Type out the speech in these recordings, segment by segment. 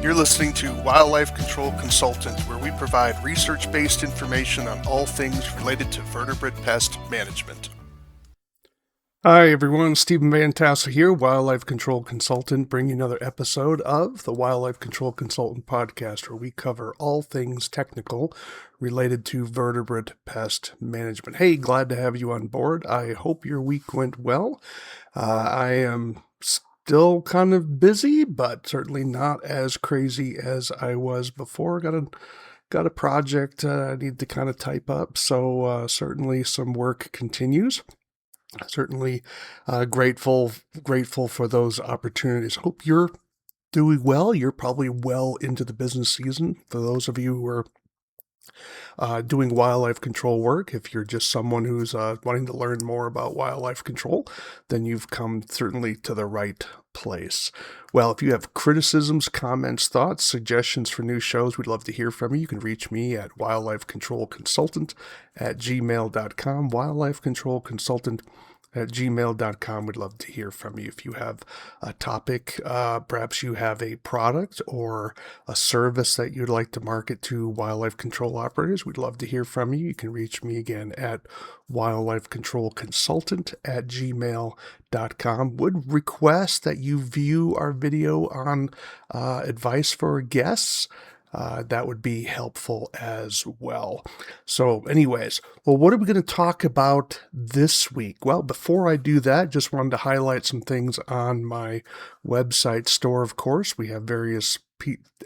You're listening to Wildlife Control Consultant, where we provide research-based information on all things related to vertebrate pest management. Hi everyone, Stephen Vantassel here, Wildlife Control Consultant, bringing another episode of the Wildlife Control Consultant podcast, where we cover all things technical related to vertebrate pest management. Hey, glad to have you on board. I hope your week went well. I am still kind of busy, but certainly not as crazy as I was before. Got a project I need to kind of type up, so certainly some work continues. Certainly grateful for those opportunities. Hope you're doing well. You're probably well into the business season. For those of you who are doing wildlife control work, if you're just someone who's wanting to learn more about wildlife control, then you've come certainly to the right place. Well, if you have criticisms, comments, thoughts, suggestions for new shows, we'd love to hear from you. You can reach me at wildlifecontrolconsultant@gmail.com, wildlifecontrolconsultant@gmail.com. We'd love to hear from you. If you have a topic, perhaps you have a product or a service that you'd like to market to wildlife control operators, we'd love to hear from you. You can reach me again at wildlifecontrolconsultant@gmail.com. Would request that you view our video on advice for guests. That would be helpful as well. So anyways, well, what are we going to talk about this week? Well, before I do that, just wanted to highlight some things on my website store. Of course, we have various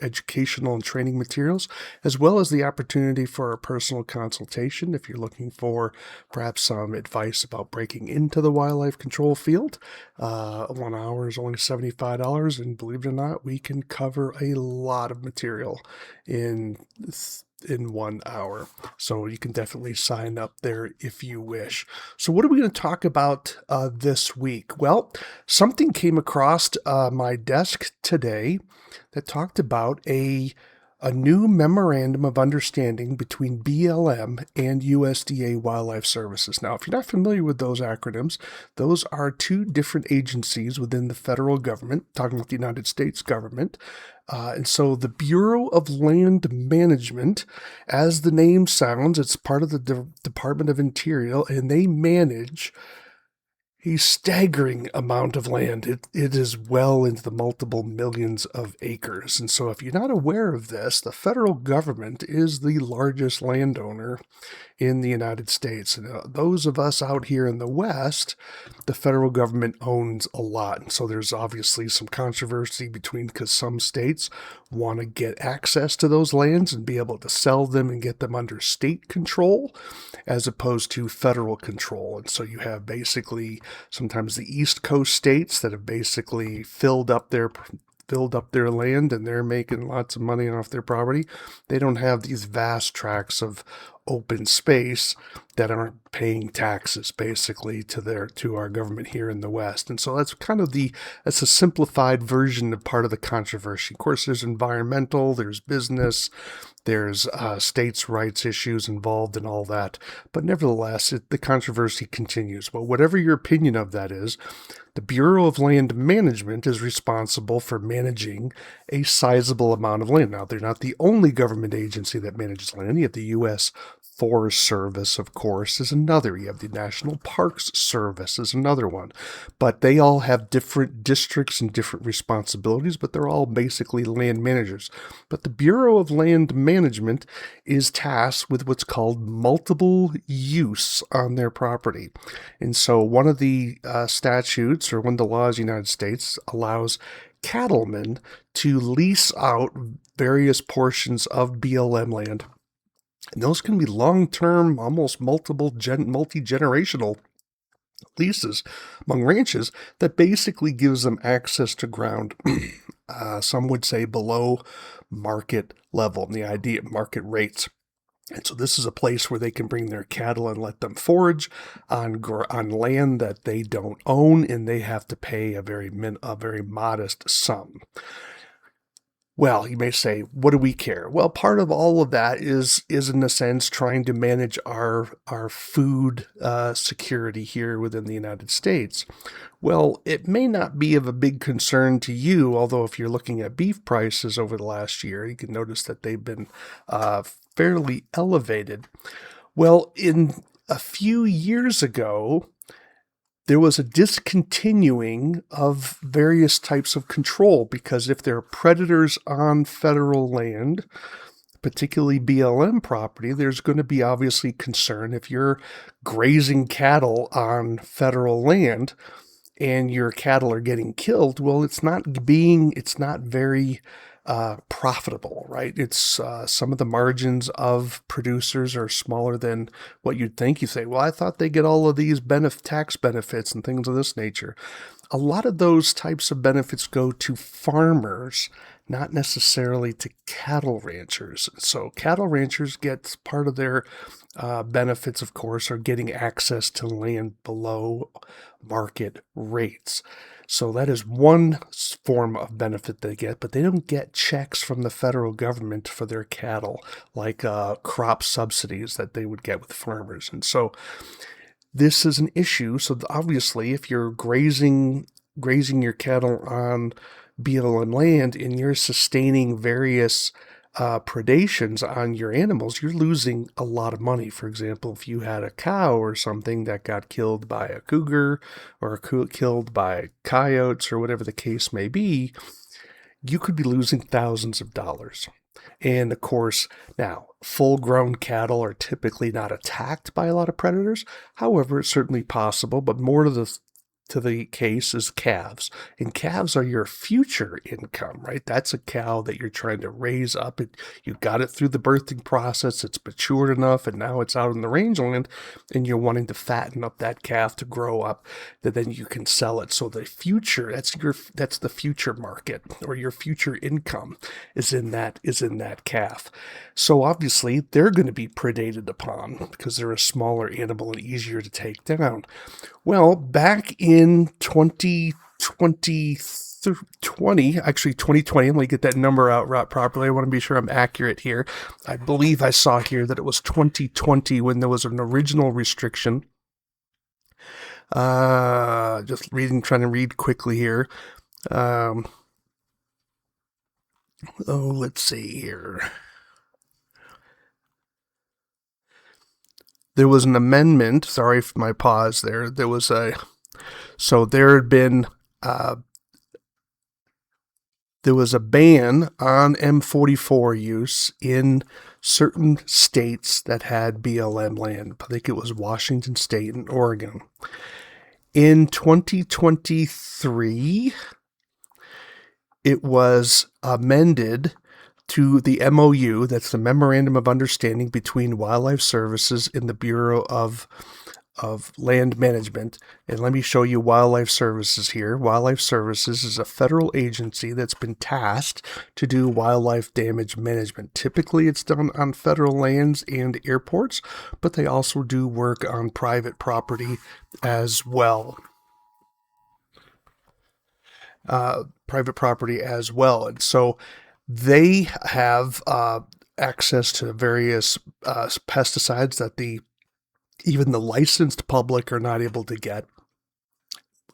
educational and training materials, as well as the opportunity for a personal consultation if you're looking for perhaps some advice about breaking into the wildlife control field. 1 hour is only $75, and believe it or not, we can cover a lot of material in 1 hour. So you can definitely sign up there if you wish. So what are we going to talk about this week? Well, something came across my desk today that talked about a new memorandum of understanding between BLM and USDA Wildlife Services. Now, if you're not familiar with those acronyms, those are two different agencies within the federal government, talking about the United States government. And so the Bureau of Land Management, as the name sounds, it's part of the Department of Interior, and they manage a staggering amount of land. It is well into the multiple millions of acres. And so if you're not aware of this, the federal government is the largest landowner in the United States. And those of us out here in the West, the federal government owns a lot. And so there's obviously some controversy because some states want to get access to those lands and be able to sell them and get them under state control as opposed to federal control. And so you have basically sometimes the East Coast states that have basically filled up their land and they're making lots of money off their property. They don't have these vast tracts of open space that aren't paying taxes basically to our government here in the West. And so that's that's a simplified version of part of the controversy. Of course, there's environmental, there's business, there's states' rights issues involved and all that. But nevertheless, the controversy continues. Well, whatever your opinion of that is, the Bureau of Land Management is responsible for managing a sizable amount of land. Now, they're not the only government agency that manages land. You have the U.S. Forest Service, of course, is another. You have the National Parks Service is another one. But they all have different districts and different responsibilities, but they're all basically land managers. But the Bureau of Land Management is tasked with what's called multiple use on their property. And so one of the statutes, or one of the laws in the United States, allows cattlemen to lease out various portions of BLM land. And those can be long-term, almost multi-generational leases among ranches that basically gives them access to ground, some would say below market level, and the idea of market rates. And so this is a place where they can bring their cattle and let them forage on land that they don't own, and they have to pay a very modest sum. Well, you may say, what do we care? Well, part of all of that is in a sense trying to manage our food security here within the United States. Well, it may not be of a big concern to you, although if you're looking at beef prices over the last year, you can notice that they've been fairly elevated. Well, in a few years ago, there was a discontinuing of various types of control because if there are predators on federal land, particularly BLM property, there's going to be obviously concern if you're grazing cattle on federal land and your cattle are getting killed. Well, it's not very profitable, right? It's some of the margins of producers are smaller than what you'd think. You say, well, I thought they get all of these tax benefits and things of this nature. A lot of those types of benefits go to farmers, not necessarily to cattle ranchers. So cattle ranchers get part of their benefits, of course, are getting access to land below market rates. So that is one form of benefit they get, but they don't get checks from the federal government for their cattle, like crop subsidies that they would get with farmers. And so this is an issue. So obviously, if you're grazing your cattle on BLM land and you're sustaining various predations on your animals, you're losing a lot of money. For example, if you had a cow or something that got killed by a cougar or killed by coyotes or whatever the case may be, you could be losing thousands of dollars. And of course, now, full-grown cattle are typically not attacked by a lot of predators. However, it's certainly possible, but more to the case is calves. And calves are your future income, right? That's a cow that you're trying to raise up. You got it through the birthing process. It's matured enough, and now it's out in the rangeland, and you're wanting to fatten up that calf to grow up, that then you can sell it. So the future, that's the future market, or your future income is in that calf. So obviously they're going to be predated upon because they're a smaller animal and easier to take down. Well, back in 2020, actually 2020, let me get that number out properly. I want to be sure I'm accurate here. I believe I saw here that it was 2020 when there was an original restriction. Trying to read quickly here. Let's see here. There was an amendment. Sorry for my pause there. There had been there was a ban on M44 use in certain states that had BLM land. I think it was Washington State and Oregon. In 2023, it was amended to the MOU, that's the Memorandum of Understanding between Wildlife Services and the Bureau of Land Management. And let me show you Wildlife Services here. Wildlife Services is a federal agency that's been tasked to do wildlife damage management. Typically, it's done on federal lands and airports, but they also do work on private property as well. And so they have access to various pesticides that even the licensed public are not able to get.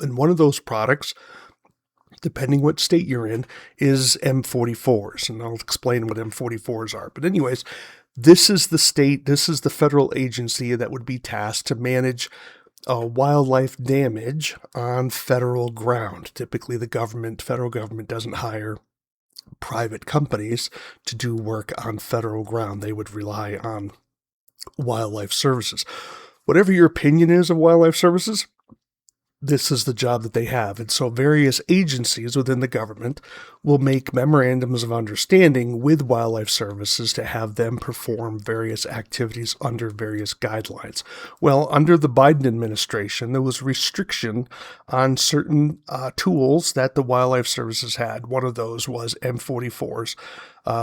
And one of those products, depending what state you're in, is M44s. And I'll explain what M44s are. But anyways, this is the federal agency that would be tasked to manage wildlife damage on federal ground. Typically, the federal government doesn't hire private companies to do work on federal ground. They would rely on Wildlife Services. Whatever your opinion is of Wildlife Services, this is the job that they have. And so various agencies within the government will make memorandums of understanding with Wildlife Services to have them perform various activities under various guidelines. Well, under the Biden administration, there was restriction on certain tools that the Wildlife Services had. One of those was M44s.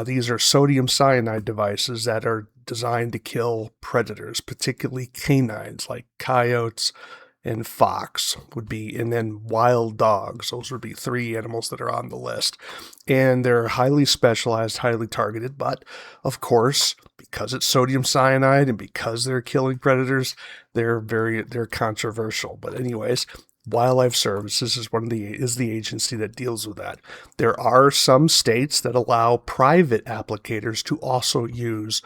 These are sodium cyanide devices that are designed to kill predators, particularly canines like coyotes and fox would be, and then wild dogs. Those would be 3 animals that are on the list. And they're highly specialized, highly targeted, but of course, because it's sodium cyanide and because they're killing predators, they're controversial. But anyways, Wildlife Services is the agency that deals with that. There are some states that allow private applicators to also use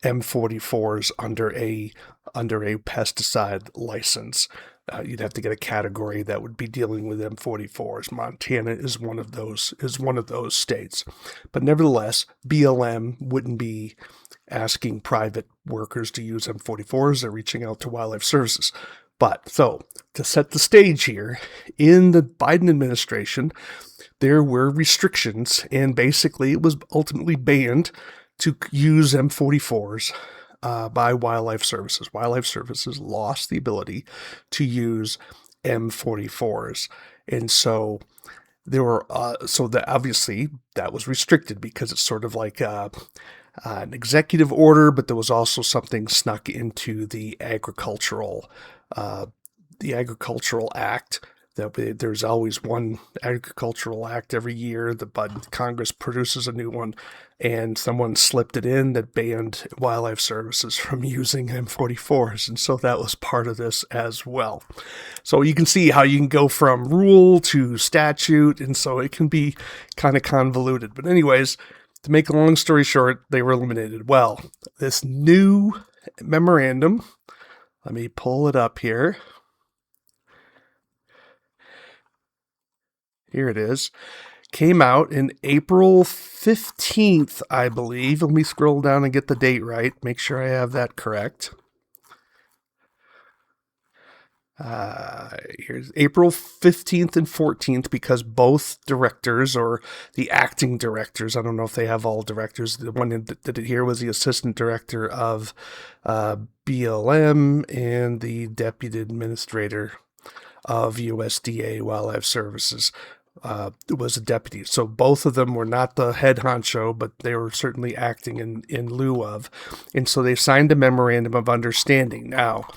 M44s under a pesticide license. You'd have to get a category that would be dealing with M44s. Montana is one of those states. But nevertheless, BLM wouldn't be asking private workers to use M44s. They're reaching out to Wildlife Services. But so to set the stage here, in the Biden administration, there were restrictions, and basically it was ultimately banned to use M44s by Wildlife Services. Wildlife Services lost the ability to use M44s, and so there were obviously that was restricted because it's sort of like an executive order, but there was also something snuck into the agricultural act. There's always one agricultural act every year. But Congress produces a new one, and someone slipped it in that banned Wildlife Services from using M44s, and so that was part of this as well. So you can see how you can go from rule to statute, and so it can be kind of convoluted. But anyways, to make a long story short, they were eliminated. Well, this new memorandum, let me pull it up here. Here it is. Came out in April 15th, I believe. Let me scroll down and get the date right. Make sure I have that correct. Here's April 15th and 14th, because both directors, or the acting directors, I don't know if they have all directors. The one that did it here was the assistant director of BLM and the deputy administrator of USDA Wildlife Services. Was a deputy. So both of them were not the head honcho, but they were certainly acting in lieu of. And so they signed a memorandum of understanding. Now,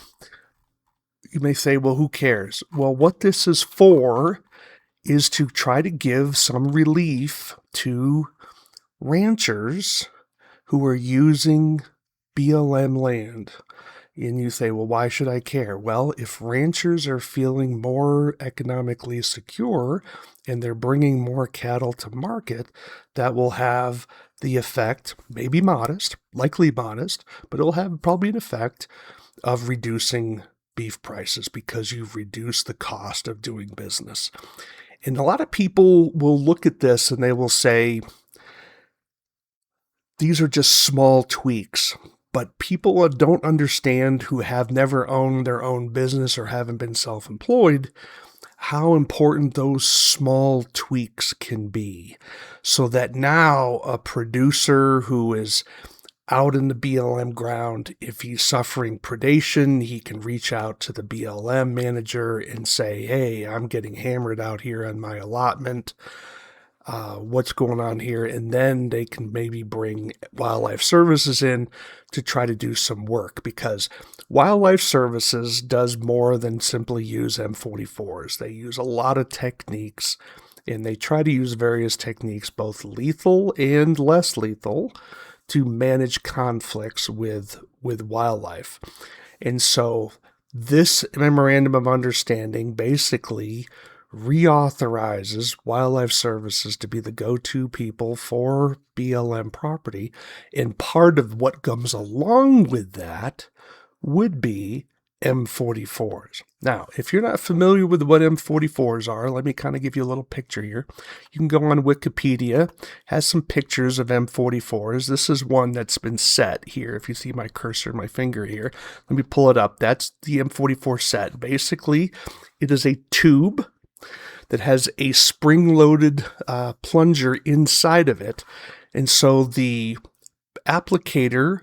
you may say, well, who cares? Well, what this is for is to try to give some relief to ranchers who are using BLM land. And you say, well, why should I care? Well, if ranchers are feeling more economically secure and they're bringing more cattle to market, that will have the effect, maybe modest, likely modest, but it'll have probably an effect of reducing beef prices because you've reduced the cost of doing business. And a lot of people will look at this and they will say, these are just small tweaks. But people don't understand, who have never owned their own business or haven't been self-employed, how important those small tweaks can be. So that now a producer who is out in the BLM ground, if he's suffering predation, he can reach out to the BLM manager and say, hey, I'm getting hammered out here on my allotment. What's going on here? And then they can maybe bring Wildlife Services in to try to do some work, because Wildlife Services does more than simply use M44s. They use a lot of techniques, and they try to use various techniques, both lethal and less lethal, to manage conflicts with wildlife. And so this memorandum of understanding basically reauthorizes Wildlife Services to be the go-to people for BLM property. And part of what comes along with that would be M44s. Now, if you're not familiar with what M44s are, let me kind of give you a little picture here. You can go on Wikipedia, has some pictures of M44s. This is one that's been set here. If you see my cursor, my finger here, let me pull it up. That's the M44 set. Basically, it is a tube that has a spring-loaded plunger inside of it. And so the applicator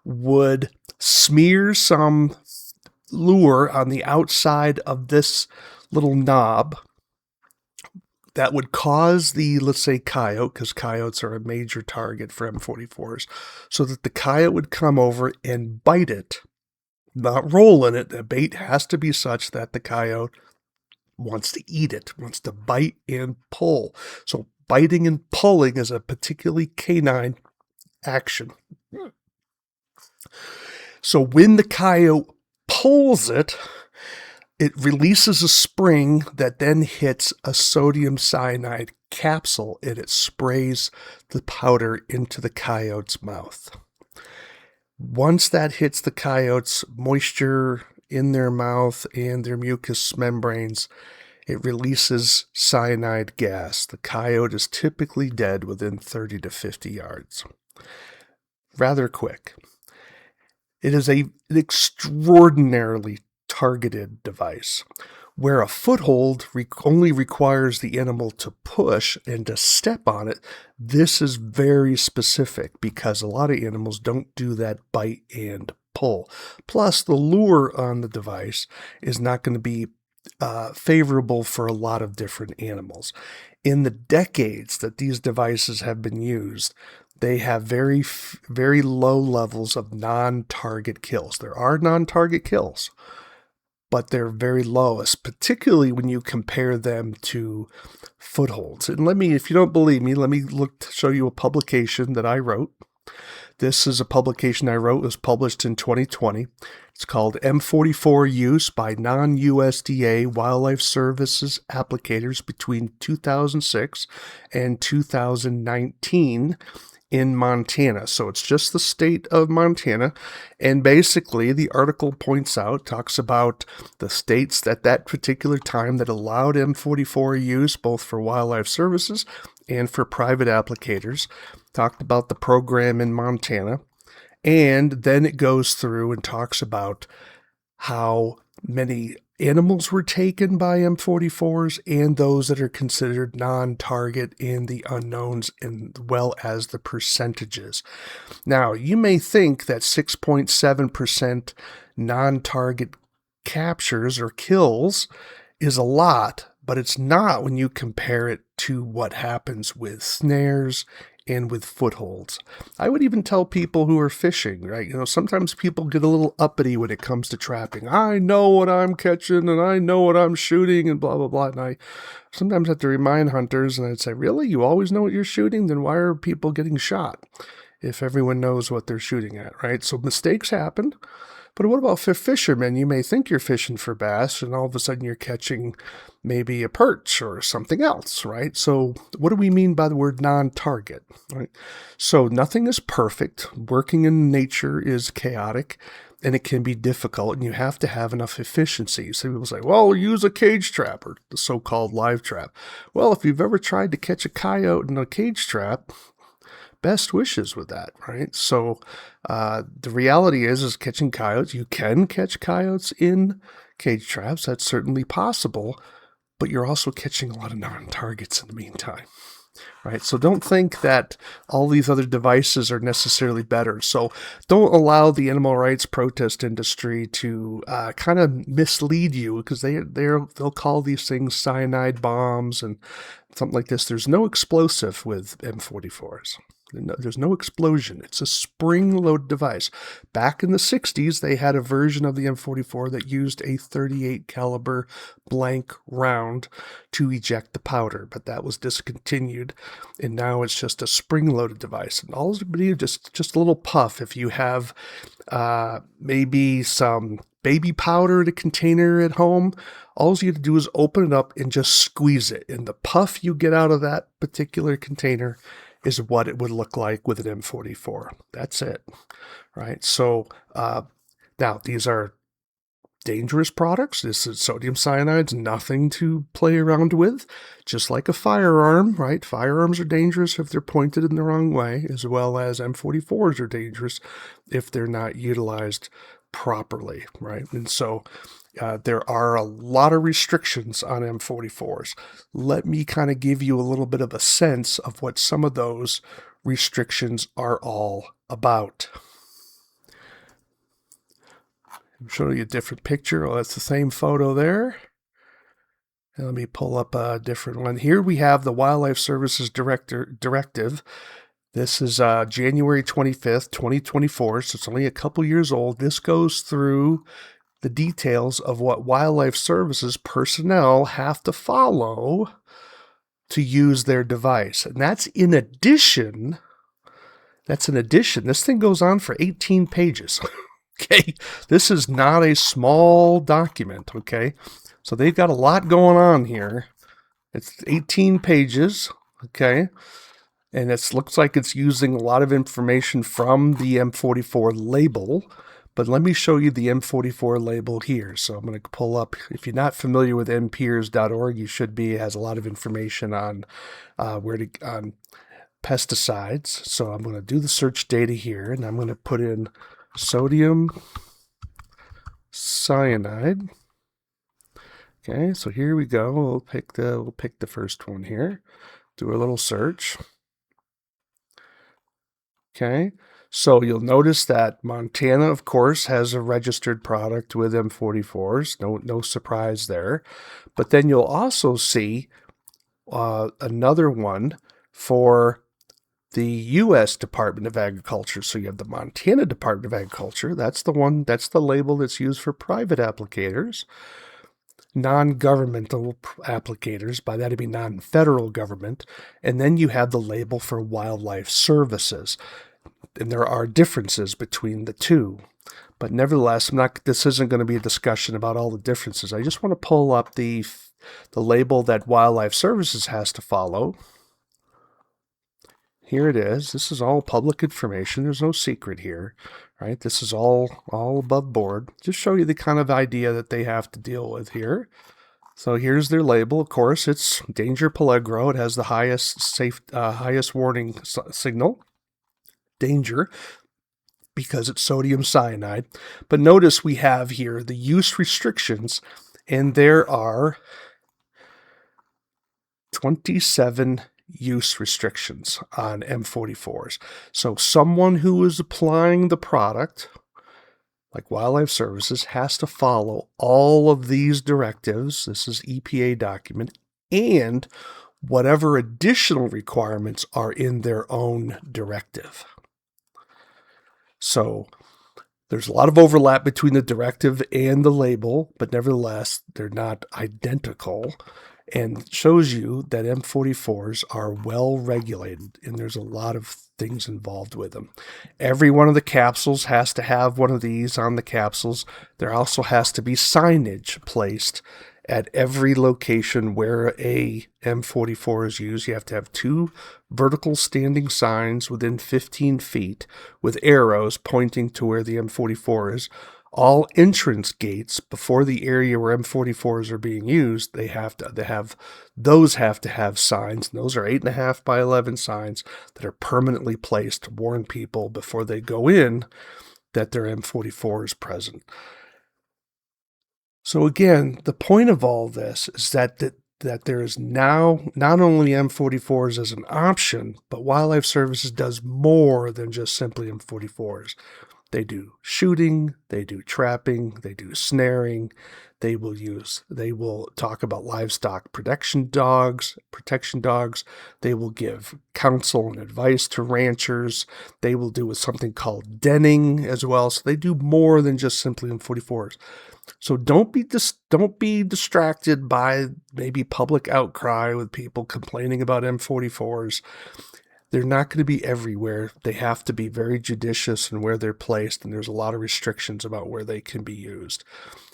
would smear some lure on the outside of this little knob that would cause the, let's say, coyote, because coyotes are a major target for M44s, so that the coyote would come over and bite it not roll in it. The bait has to be such that the coyote wants to eat it, wants to bite and pull. So biting and pulling is a particularly canine action. So when the coyote pulls it, it releases a spring that then hits a sodium cyanide capsule and it sprays the powder into the coyote's mouth. Once that hits the coyote's moisture in their mouth and their mucous membranes, it releases cyanide gas. The coyote is typically dead within 30 to 50 yards. Rather quick. It is an extraordinarily targeted device, where a foothold only requires the animal to push and to step on it. This is very specific because a lot of animals don't do that bite and pull. Plus, the lure on the device is not going to be favorable for a lot of different animals. In the decades that these devices have been used, they have very, very low levels of non-target kills. There are non-target kills, but they're very low, particularly when you compare them to footholds. And if you don't believe me, let me show you a publication that I wrote. This is a publication I wrote. It was published in 2020. It's called M44 Use by Non-USDA Wildlife Services Applicators between 2006 and 2019 in Montana. So it's just the state of Montana. And basically, the article talks about the states at that particular time that allowed M44 use, both for wildlife services and for private applicators. Talked about the program in Montana. And then it goes through and talks about how many animals were taken by M44s and those that are considered non-target and the unknowns, as well as the percentages. Now, you may think that 6.7% non-target captures or kills is a lot, but it's not when you compare it to what happens with snares and with footholds. I would even tell people who are fishing, right? Sometimes people get a little uppity when it comes to trapping. I know what I'm catching and I know what I'm shooting and blah, blah, blah. And I sometimes have to remind hunters, and I'd say, really? You always know what you're shooting? Then why are people getting shot if everyone knows what they're shooting at, right? So mistakes happen. But what about for fishermen? You may think you're fishing for bass, and all of a sudden you're catching maybe a perch or something else, right? So what do we mean by the word non-target, right? So nothing is perfect. Working in nature is chaotic, and it can be difficult, and you have to have enough efficiency. So people say, well, use a cage trap, or the so-called live trap. Well, if you've ever tried to catch a coyote in a cage trap, best wishes with that, right? So the reality is catching coyotes. You can catch coyotes in cage traps. That's certainly possible, but you're also catching a lot of non-targets in the meantime, right? So don't think that all these other devices are necessarily better. So don't allow the animal rights protest industry to kind of mislead you, because they'll call these things cyanide bombs and something like this. There's no explosive with M44s. There's no explosion. It's a spring-loaded device. Back in the 60s, they had a version of the M44 that used a .38 caliber blank round to eject the powder, but that was discontinued, and now it's just a spring-loaded device. And all you need is just a little puff. If you have maybe some baby powder in a container at home, all you have to do is open it up and just squeeze it. And the puff you get out of that particular container is what it would look like with an M44. That's it, right? So now these are dangerous products. This is sodium cyanide's nothing to play around with, just like a firearm, right? Firearms are dangerous if they're pointed in the wrong way, as well as M44s are dangerous if they're not utilized properly, right? And so there are a lot of restrictions on M44s. Let me kind of give you a little bit of a sense of what some of those restrictions are all about. I'm showing you a different picture. Oh, that's the same photo there. And let me pull up a different one. Here we have the Wildlife Services Directive This is January 25th, 2024, so it's only a couple years old. This goes through the details of what Wildlife Services personnel have to follow to use their device. And that's in addition. This thing goes on for 18 pages. Okay, this is not a small document. Okay, so they've got a lot going on here. It's 18 pages. Okay, and it looks like it's using a lot of information from the M44 label. But let me show you the M44 label here. So I'm going to pull up, if you're not familiar with npeers.org, you should be. It has a lot of information on on pesticides. So I'm going to do the search data here, and I'm going to put in sodium cyanide. Okay, so here we go. We'll pick the first one here. Do a little search. Okay, so you'll notice that Montana, of course, has a registered product with M44s. No surprise there. But then you'll also see another one for the U.S. Department of Agriculture. So you have the Montana Department of Agriculture. That's the label that's used for private applicators. Non-governmental applicators, by that I mean non-federal government, and then you have the label for Wildlife Services. And there are differences between the two. But nevertheless, this isn't going to be a discussion about all the differences. I just want to pull up the label that Wildlife Services has to follow. Here it is. This is all public information. There's no secret here, right? This is all above board. Just show you the kind of idea that they have to deal with here. So here's their label. Of course, it's Danger Peligro. It has the highest warning signal. Danger, because it's sodium cyanide. But notice we have here the use restrictions, and there are 27 use restrictions on M44s. So someone who is applying the product, like Wildlife Services, has to follow all of these directives. This is EPA document, and whatever additional requirements are in their own directive. So there's a lot of overlap between the directive and the label, but nevertheless, they're not identical, and shows you that M44s are well regulated, and there's a lot of things involved with them. Every one of the capsules has to have one of these on the capsules. There also has to be signage placed at every location where a M44 is used. You have to have 2 vertical standing signs within 15 feet with arrows pointing to where the M44 is. All entrance gates before the area where M44s are being used, they have to have signs. And those are 8.5 by 11 signs that are permanently placed to warn people before they go in that their M44 is present. So again, the point of all this is that there is now not only M44s as an option, but Wildlife Services does more than just simply M44s. They do shooting, they do trapping, they do snaring, they will talk about livestock protection dogs, they will give counsel and advice to ranchers, they will do something called denning as well. So they do more than just simply M44s. So don't be distracted by maybe public outcry with people complaining about M44s. They're not going to be everywhere. They have to be very judicious in where they're placed, and there's a lot of restrictions about where they can be used.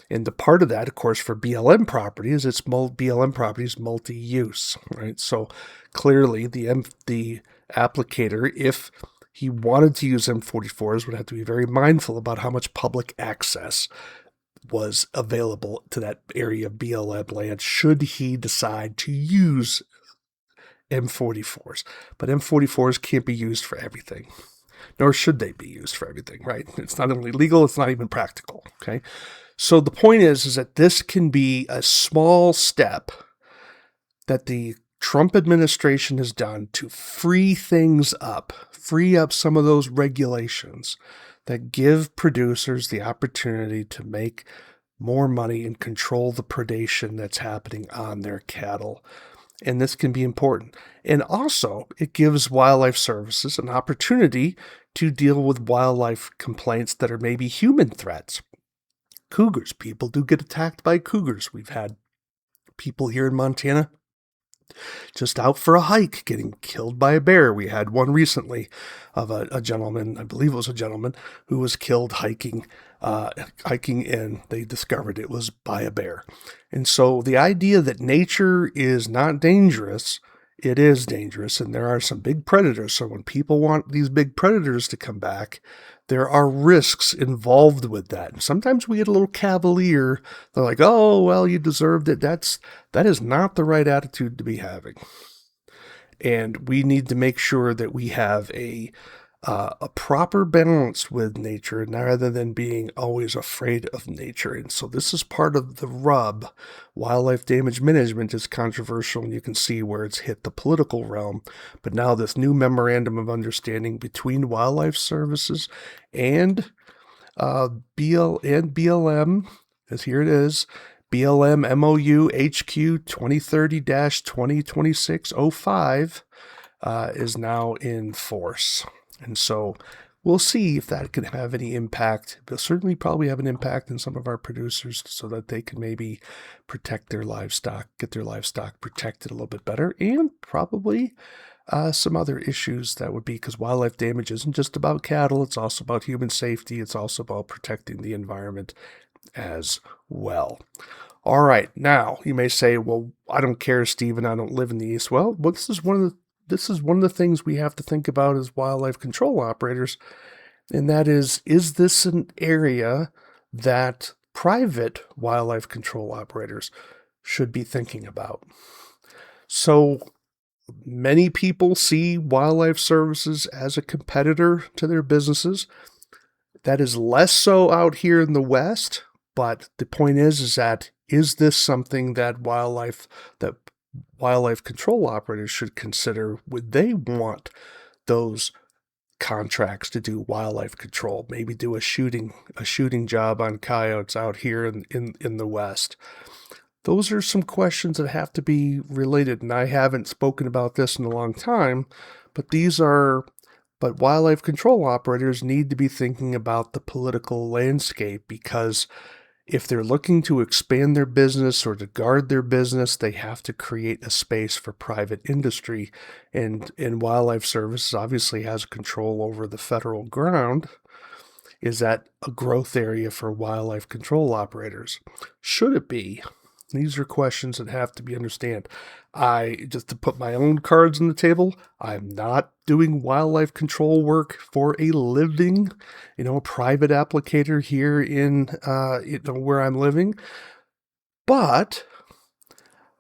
And the part of that, of course, for BLM properties, BLM properties multi-use, right? So clearly, the applicator, if he wanted to use M44s, would have to be very mindful about how much public access was available to that area of BLM land should he decide to use M44s. But M44s can't be used for everything, nor should they be used for everything, right? It's not only legal, it's not even practical, okay? So the point is that this can be a small step that the Trump administration has done to free things up, free up some of those regulations that give producers the opportunity to make more money and control the predation that's happening on their cattle. And this can be important. And also, it gives Wildlife Services an opportunity to deal with wildlife complaints that are maybe human threats. Cougars. People do get attacked by cougars. We've had people here in Montana just out for a hike getting killed by a bear. We had one recently of a gentleman, I believe it was a gentleman, who was killed hiking and they discovered it was by a bear. And so the idea that nature is not dangerous, it is dangerous, and there are some big predators. So when people want these big predators to come back, there are risks involved with that. And sometimes we get a little cavalier. They're like, oh, well, you deserved it. That is not the right attitude to be having. And we need to make sure that we have a proper balance with nature rather than being always afraid of nature. And so this is part of the rub. Wildlife damage management is controversial, and you can see where it's hit the political realm. But now this new memorandum of understanding between Wildlife Services and BLM, as here it is, BLM MOU HQ 2030-2026-05 is now in force. And so we'll see if that can have any impact. It'll certainly probably have an impact on some of our producers so that they can maybe protect their livestock, get their livestock protected a little bit better, and probably some other issues that would be, because wildlife damage isn't just about cattle, it's also about human safety, it's also about protecting the environment as well. All right, now you may say, well, I don't care, Stephen, I don't live in the East. Well, this is one of the things we have to think about as wildlife control operators, and that is this an area that private wildlife control operators should be thinking about? So many people see Wildlife Services as a competitor to their businesses. That is less so out here in the West, but the point is that is this something that wildlife control operators should consider? Would they want those contracts to do wildlife control, maybe do a shooting job on coyotes out here in the West? Those are some questions that have to be related, and I haven't spoken about this in a long time, but wildlife control operators need to be thinking about the political landscape, because if they're looking to expand their business or to guard their business, they have to create a space for private industry. And Wildlife Services obviously has control over the federal ground. Is that a growth area for wildlife control operators? Should it be? These are questions that have to be understood. Just to put my own cards on the table, I'm not doing wildlife control work for a living, a private applicator here in where I'm living. But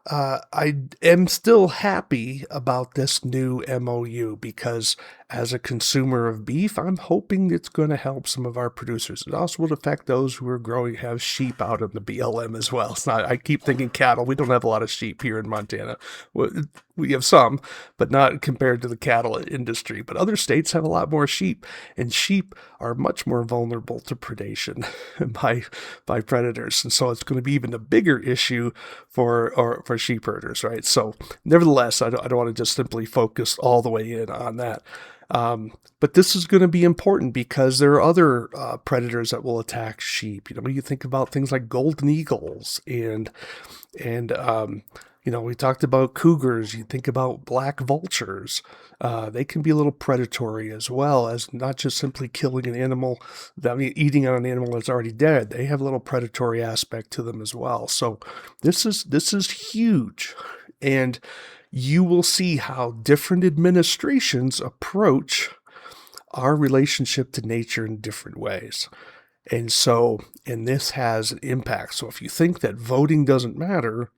I am still happy about this new MOU, because as a consumer of beef, I'm hoping it's going to help some of our producers. It also will affect those who are have sheep out in the BLM as well. It's not, I keep thinking cattle. We don't have a lot of sheep here in Montana. We have some, but not compared to the cattle industry. But other states have a lot more sheep, and sheep are much more vulnerable to predation by predators. And so it's going to be even a bigger issue for sheep herders, right? So nevertheless, I don't want to just simply focus all the way in on that. But this is going to be important because there are other predators that will attack sheep. When you think about things like golden eagles and we talked about cougars. You think about black vultures. They can be a little predatory, as well as not just simply killing an animal, eating on an animal that's already dead. They have a little predatory aspect to them as well. So this is huge. And you will see how different administrations approach our relationship to nature in different ways. And this has an impact. So if you think that voting doesn't matter,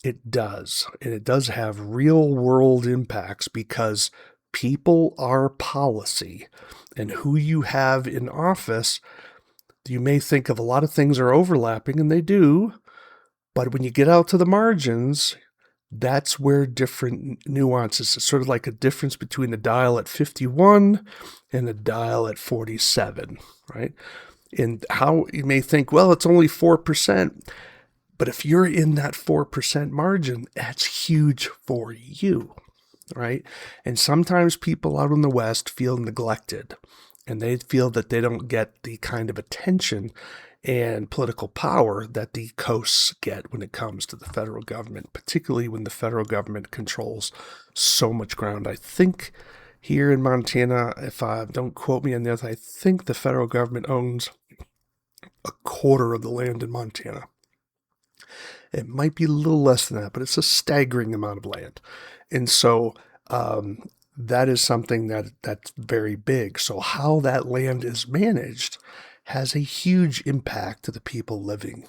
it does. And it does have real world impacts, because people are policy, and who you have in office, you may think of a lot of things are overlapping, and they do. But when you get out to the margins, that's where different nuances. It's sort of like a difference between a dial at 51 and a dial at 47, right? And how you may think, well, it's only 4%. But if you're in that 4% margin, that's huge for you, right? And sometimes people out in the West feel neglected, and they feel that they don't get the kind of attention and political power that the coasts get when it comes to the federal government, particularly when the federal government controls so much ground. I think here in Montana, if I don't quote me on this, I think the federal government owns a quarter of the land in Montana. It might be a little less than that, but it's a staggering amount of land. And so that is something that's very big. So how that land is managed has a huge impact to the people living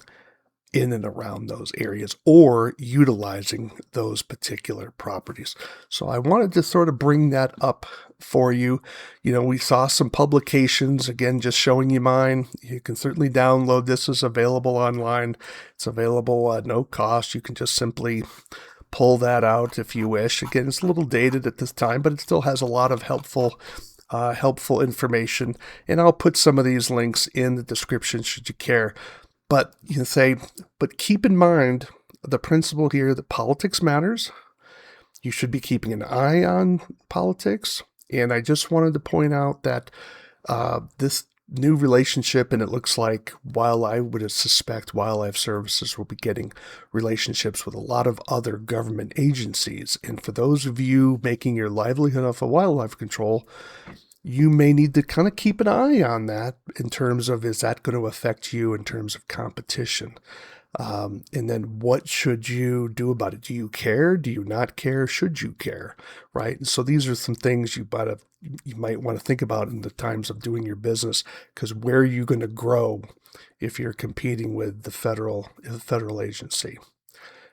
in and around those areas or utilizing those particular properties. So I wanted to sort of bring that up for you. You know, we saw some publications, again, just showing you mine. You can certainly download this. Is available online. It's available at no cost. You can just simply pull that out if you wish. Again, it's a little dated at this time, but it still has a lot of helpful information. And I'll put some of these links in the description should you care. But you say, but keep in mind the principle here that politics matters. You should be keeping an eye on politics. And I just wanted to point out that this new relationship, and it looks like I would suspect Wildlife Services will be getting relationships with a lot of other government agencies. And for those of you making your livelihood off of wildlife control, you may need to kind of keep an eye on that in terms of, is that going to affect you in terms of competition? And then what should you do about it? Do you care? Do you not care? Should you care? Right? And so these are some things you might want to think about in the times of doing your business, because where are you going to grow if you're competing with the federal agency?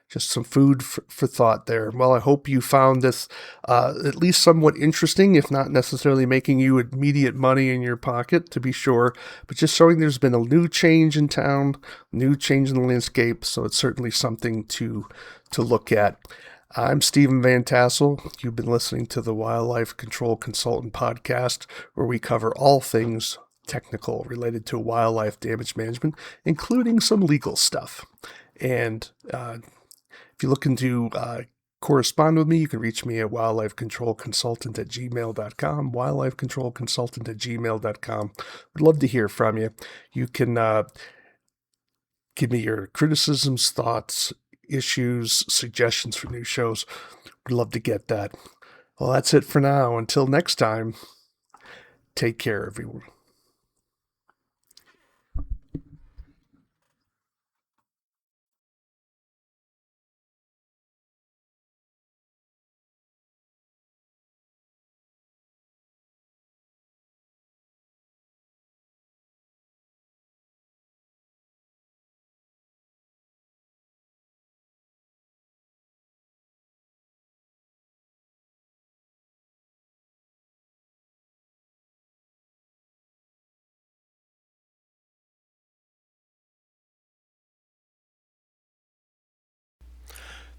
Just some food for thought there. Well, I hope you found this at least somewhat interesting, if not necessarily making you immediate money in your pocket, to be sure, but just showing there's been a new change in town, new change in the landscape, so it's certainly something to look at. I'm Stephen Vantassel. You've been listening to the Wildlife Control Consultant Podcast, where we cover all things technical related to wildlife damage management, including some legal stuff. And if you're looking to correspond with me, you can reach me at wildlifecontrolconsultant@gmail.com, wildlifecontrolconsultant@gmail.com. Would love to hear from you. You can give me your criticisms, thoughts, issues, suggestions for new shows. Would love to get that. Well, that's it for now. Until next time, take care, everyone.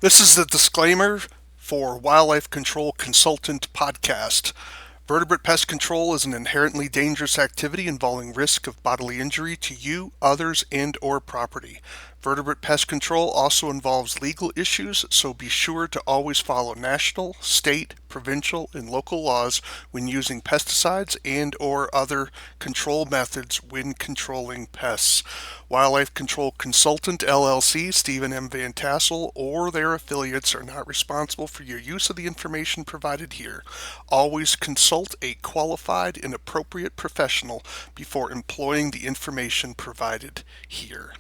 This is the disclaimer for Wildlife Control Consultant Podcast. Vertebrate pest control is an inherently dangerous activity involving risk of bodily injury to you, others, and/or property. Vertebrate pest control also involves legal issues, so be sure to always follow national, state, provincial, and local laws when using pesticides and/or other control methods when controlling pests. Wildlife Control Consultant LLC, Stephen M. Vantassel, or their affiliates are not responsible for your use of the information provided here. Always consult a qualified and appropriate professional before employing the information provided here.